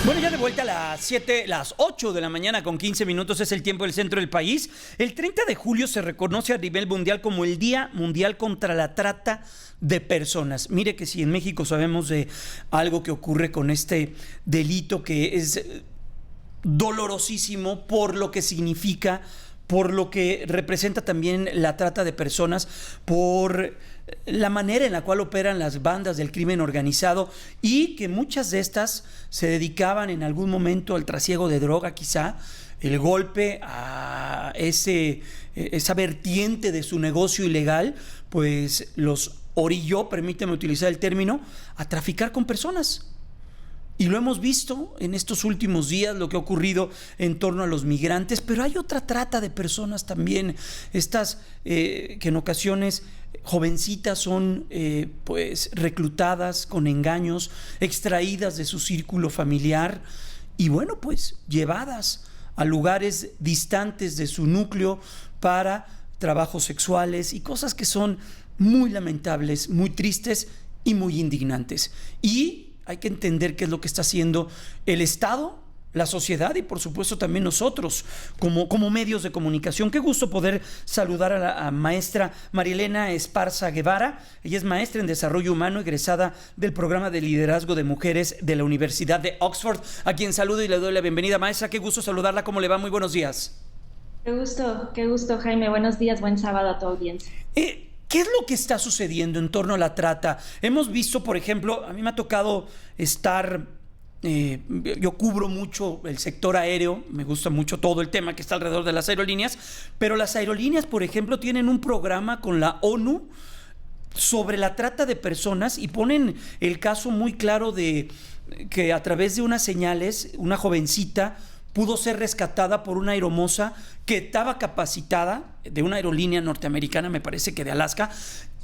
Bueno, ya de vuelta a las 8 de la mañana con 15 minutos es el tiempo del centro del país. El 30 de julio se reconoce a nivel mundial como el Día Mundial contra la Trata de Personas. Mire que si en México sabemos de algo que ocurre con este delito que es dolorosísimo por lo que significa, por lo que representa también la trata de personas, por la manera en la cual operan las bandas del crimen organizado y que muchas de estas se dedicaban en algún momento al trasiego de droga, quizá el golpe a esa vertiente de su negocio ilegal, pues los orilló, permíteme utilizar el término, a traficar con personas. Y lo hemos visto en estos últimos días, lo que ha ocurrido en torno a los migrantes, pero hay otra trata de personas también, estas que en ocasiones jovencitas son pues reclutadas con engaños, extraídas de su círculo familiar y bueno, pues llevadas a lugares distantes de su núcleo para trabajos sexuales y cosas que son muy lamentables, muy tristes y muy indignantes. Y hay que entender qué es lo que está haciendo el Estado, la sociedad y por supuesto también nosotros como medios de comunicación. Qué gusto poder saludar a la maestra Marielena Esparza Guevara. Ella es maestra en desarrollo humano, egresada del programa de liderazgo de mujeres de la Universidad de Oxford, a quien saludo y le doy la bienvenida. Maestra, qué gusto saludarla. ¿Cómo le va? Muy buenos días. Qué gusto, Jaime. Buenos días, buen sábado a tu audiencia. ¿Qué es lo que está sucediendo en torno a la trata? Hemos visto, por ejemplo, a mí me ha tocado estar, yo cubro mucho el sector aéreo, me gusta mucho todo el tema que está alrededor de las aerolíneas, pero las aerolíneas, por ejemplo, tienen un programa con la ONU sobre la trata de personas y ponen el caso muy claro de que a través de unas señales, una jovencita pudo ser rescatada por una aeromoza que estaba capacitada de una aerolínea norteamericana, me parece que de Alaska,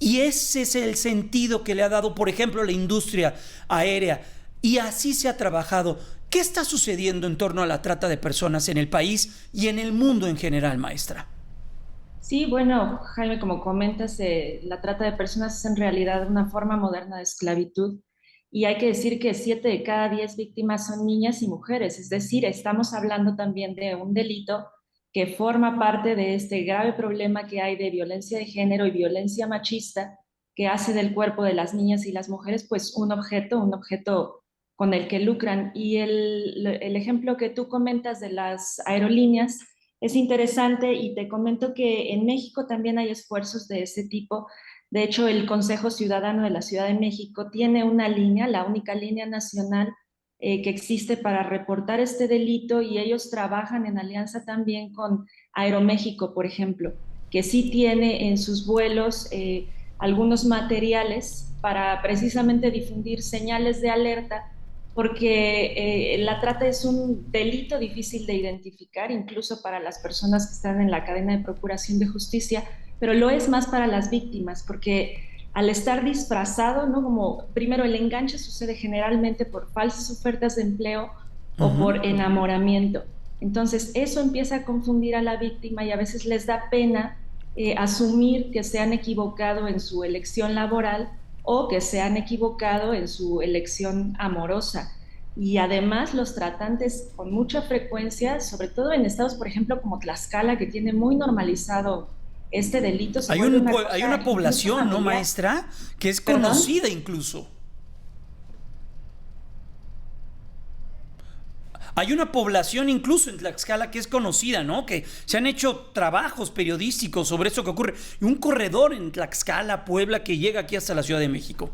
y ese es el sentido que le ha dado, por ejemplo, la industria aérea, y así se ha trabajado. ¿Qué está sucediendo en torno a la trata de personas en el país y en el mundo en general, maestra? Sí, bueno, Jaime, como comentas, la trata de personas es en realidad una forma moderna de esclavitud y hay que decir que 7 de cada 10 víctimas son niñas y mujeres, es decir, estamos hablando también de un delito que forma parte de este grave problema que hay de violencia de género y violencia machista que hace del cuerpo de las niñas y las mujeres pues un objeto con el que lucran. Y el ejemplo que tú comentas de las aerolíneas es interesante y te comento que en México también hay esfuerzos de ese tipo. De hecho, el Consejo Ciudadano de la Ciudad de México tiene una línea, la única línea nacional que existe para reportar este delito y ellos trabajan en alianza también con Aeroméxico, por ejemplo, que sí tiene en sus vuelos algunos materiales para precisamente difundir señales de alerta porque la trata es un delito difícil de identificar, incluso para las personas que están en la cadena de procuración de justicia, pero lo es más para las víctimas, porque al estar disfrazado, ¿no? Como primero el enganche sucede generalmente por falsas ofertas de empleo o Uh-huh. por enamoramiento. Entonces eso empieza a confundir a la víctima y a veces les da pena asumir que se han equivocado en su elección laboral o que se han equivocado en su elección amorosa. Y además los tratantes con mucha frecuencia, sobre todo en estados, por ejemplo, como Tlaxcala, que tiene muy normalizado este delito, se vuelve una Hay cosa una incluso población, ¿no, familiar. maestra? Que es ¿Perdón? conocida incluso. Hay una población incluso en Tlaxcala que es conocida, ¿no? Que se han hecho trabajos periodísticos sobre eso que ocurre. Y un corredor en Tlaxcala, Puebla, que llega aquí hasta la Ciudad de México.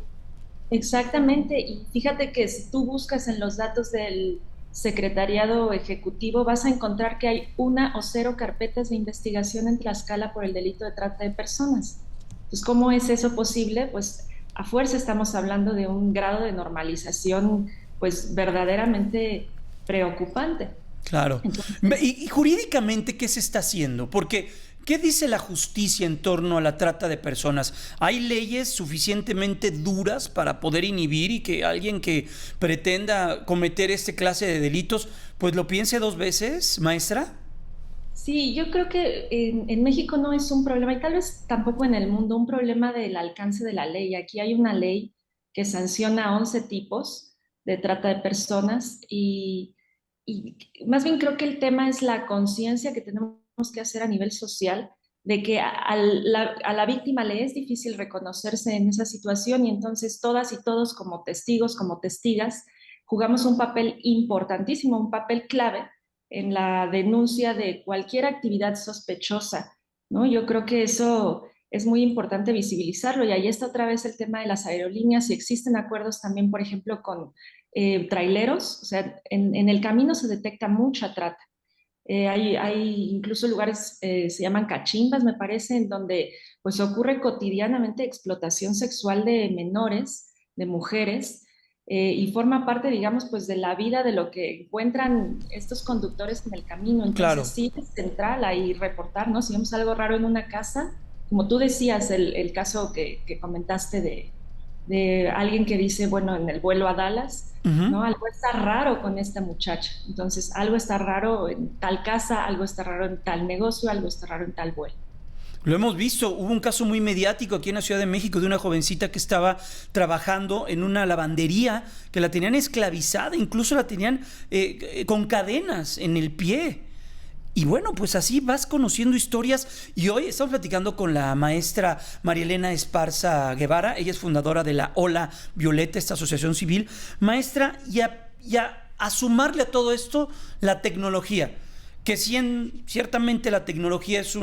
Exactamente, y fíjate que si tú buscas en los datos del Secretariado Ejecutivo, vas a encontrar que hay 1 o 0 carpetas de investigación en Tlaxcala por el delito de trata de personas. Entonces, ¿cómo es eso posible? Pues a fuerza estamos hablando de un grado de normalización, pues verdaderamente preocupante. Claro. Entonces, Y jurídicamente, ¿qué se está haciendo? Porque, ¿qué dice la justicia en torno a la trata de personas? ¿Hay leyes suficientemente duras para poder inhibir y que alguien que pretenda cometer este clase de delitos, pues lo piense dos veces, maestra? sí, yo creo que en México no es un problema, y tal vez tampoco en el mundo, un problema del alcance de la ley. Aquí hay una ley que sanciona a 11 tipos, de trata de personas y más bien creo que el tema es la conciencia que tenemos que hacer a nivel social de que a la víctima le es difícil reconocerse en esa situación y entonces todas y todos como testigos, como testigas, jugamos un papel importantísimo, un papel clave en la denuncia de cualquier actividad sospechosa, ¿no? Yo creo que eso es muy importante visibilizarlo y ahí está otra vez el tema de las aerolíneas y existen acuerdos también, por ejemplo, con traileros, o sea, en el camino se detecta mucha trata. Hay incluso lugares, se llaman cachimbas, me parece, en donde pues ocurre cotidianamente explotación sexual de menores, de mujeres, y forma parte, digamos, pues de la vida de lo que encuentran estos conductores en el camino. Entonces Claro. sí es central ahí reportar, ¿no? Si vemos algo raro en una casa, como tú decías, el caso que comentaste de alguien que dice, bueno, en el vuelo a Dallas, Ujú. ¿no? Algo está raro con esta muchacha. Entonces, algo está raro en tal casa, algo está raro en tal negocio, algo está raro en tal vuelo. Lo hemos visto, hubo un caso muy mediático aquí en la Ciudad de México de una jovencita que estaba trabajando en una lavandería, que la tenían esclavizada, incluso la tenían con cadenas en el pie. Y bueno, pues así vas conociendo historias y hoy estamos platicando con la maestra María Elena Esparza Guevara, ella es fundadora de la Ola Violeta, esta asociación civil. Maestra, a sumarle a todo esto la tecnología, que ciertamente la tecnología es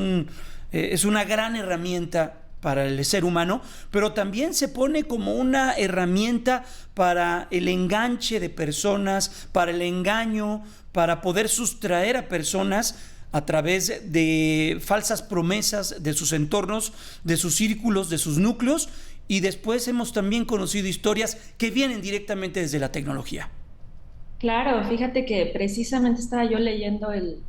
una gran herramienta para el ser humano, pero también se pone como una herramienta para el enganche de personas, para el engaño, para poder sustraer a personas a través de falsas promesas de sus entornos, de sus círculos, de sus núcleos, y después hemos también conocido historias que vienen directamente desde la tecnología. Claro, fíjate que precisamente estaba yo leyendo el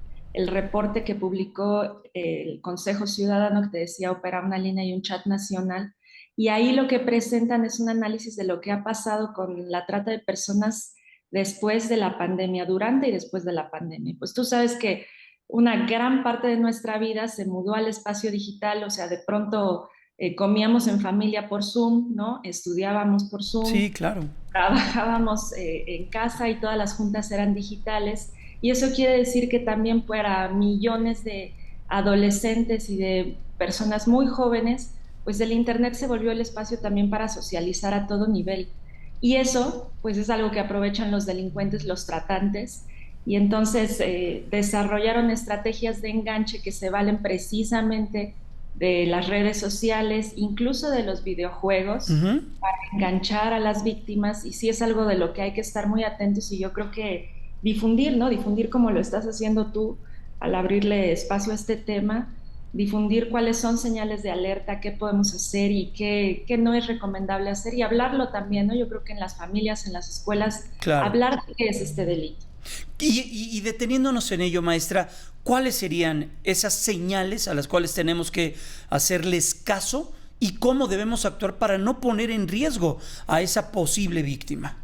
reporte que publicó el Consejo Ciudadano que te decía opera una línea y un chat nacional, y ahí lo que presentan es un análisis de lo que ha pasado con la trata de personas después de la pandemia, durante y después de la pandemia. Pues tú sabes que una gran parte de nuestra vida se mudó al espacio digital, o sea, de pronto comíamos en familia por Zoom, ¿no? Estudiábamos por Zoom, Sí, claro. trabajábamos en casa y todas las juntas eran digitales. Y eso quiere decir que también para millones de adolescentes y de personas muy jóvenes, pues el Internet se volvió el espacio también para socializar a todo nivel. Y eso, pues es algo que aprovechan los delincuentes, los tratantes, y entonces desarrollaron estrategias de enganche que se valen precisamente de las redes sociales, incluso de los videojuegos, Ujú. enganchar a las víctimas y sí es algo de lo que hay que estar muy atentos y yo creo que difundir, ¿no? Difundir como lo estás haciendo tú al abrirle espacio a este tema, difundir cuáles son señales de alerta, qué podemos hacer y qué no es recomendable hacer y hablarlo también, ¿no? Yo creo que en las familias, en las escuelas, Claro. hablar de qué es este delito. Y deteniéndonos en ello, maestra, ¿cuáles serían esas señales a las cuales tenemos que hacerles caso y cómo debemos actuar para no poner en riesgo a esa posible víctima?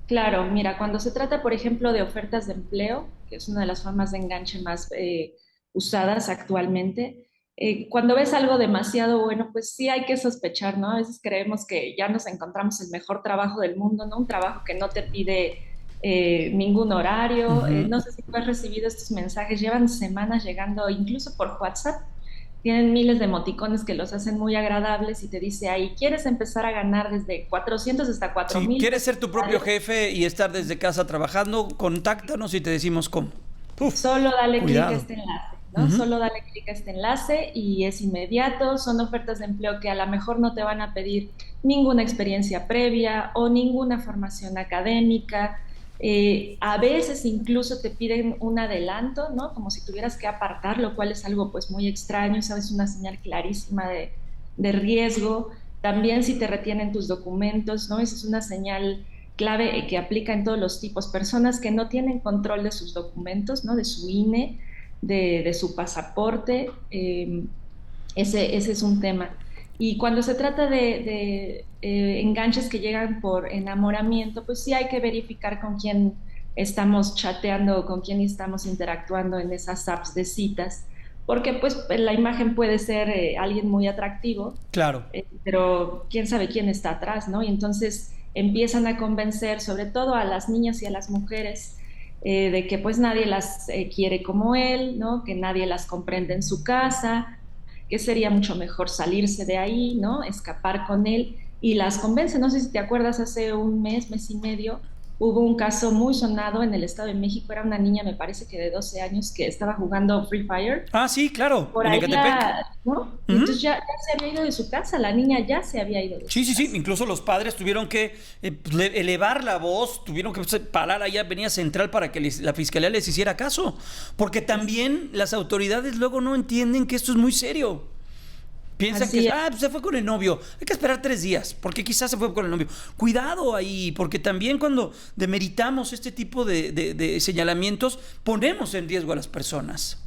Claro, mira, cuando se trata, por ejemplo, de ofertas de empleo, que es una de las formas de enganche más usadas actualmente, cuando ves algo demasiado bueno, pues sí hay que sospechar, ¿no? A veces creemos que ya nos encontramos el mejor trabajo del mundo, ¿no? Un trabajo que no te pide ningún horario. Ujú. No sé si tú has recibido estos mensajes, llevan semanas llegando incluso por WhatsApp. Tienen miles de emoticones que los hacen muy agradables y te dice ahí, ¿quieres empezar a ganar desde 400 hasta cuatro Si mil quieres pesos ser tu propio diarios? jefe y estar desde casa trabajando, contáctanos y te decimos cómo. Uf, Solo dale clic a cuidado. este enlace, ¿no? Ujú. Solo dale clic a este enlace y es inmediato. Son ofertas de empleo que a lo mejor no te van a pedir ninguna experiencia previa o ninguna formación académica. A veces incluso te piden un adelanto, ¿no? Como si tuvieras que apartar, lo cual es algo pues muy extraño, sabes, una señal clarísima de riesgo. También si te retienen tus documentos, ¿no? Esa es una señal clave que aplica en todos los tipos. Personas que no tienen control de sus documentos, ¿no? De su INE, de su pasaporte, ese es un tema. Y cuando se trata de enganches que llegan por enamoramiento, pues sí hay que verificar con quién estamos chateando, con quién estamos interactuando en esas apps de citas, porque pues la imagen puede ser alguien muy atractivo, Claro. pero quién sabe quién está atrás, ¿no? Y entonces empiezan a convencer sobre todo a las niñas y a las mujeres de que pues nadie las quiere como él, ¿no? Que nadie las comprende en su casa, que sería mucho mejor salirse de ahí, ¿no? Escapar con él y las convence. No sé si te acuerdas, hace un mes y medio, hubo un caso muy sonado en el Estado de México. Era una niña, me parece que de 12 años, que estaba jugando Free Fire. Ah, sí, claro, Por en ahí Ecatepec. ya, ¿no? Y Ujú. entonces ya se había ido de su casa, la niña ya se había ido de Sí, su sí, sí. casa. Incluso los padres tuvieron que elevar la voz, tuvieron que parar allá, venía central para que la fiscalía les hiciera caso. Porque también las autoridades luego no entienden que esto es muy serio. Piensan que Así es. pues se fue con el novio. Hay que esperar 3 días, porque quizás se fue con el novio. Cuidado ahí, porque también cuando demeritamos este tipo de señalamientos, ponemos en riesgo a las personas.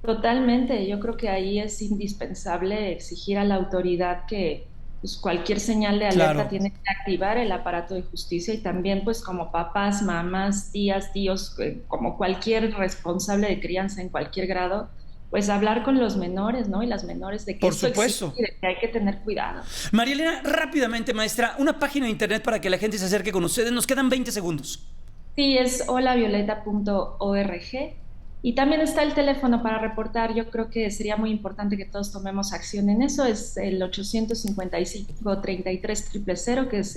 Totalmente, yo creo que ahí es indispensable exigir a la autoridad que pues, cualquier señal de alerta Claro. tiene que activar el aparato de justicia y también pues como papás, mamás, tías, tíos, como cualquier responsable de crianza en cualquier grado, pues hablar con los menores, ¿no? Y las menores de que Por esto existe supuesto. y de que hay que tener cuidado. María Elena, rápidamente, maestra, una página de internet para que la gente se acerque con ustedes. Nos quedan 20 segundos. Sí, es holavioleta.org. Y también está el teléfono para reportar. Yo creo que sería muy importante que todos tomemos acción en eso. Es el 855-33 000, que es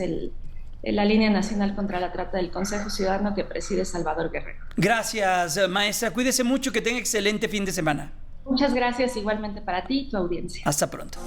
la línea nacional contra la trata del Consejo Ciudadano que preside Salvador Guerrero. Gracias, maestra. Cuídese mucho, que tenga excelente fin de semana. Muchas gracias igualmente para ti y tu audiencia. Hasta pronto.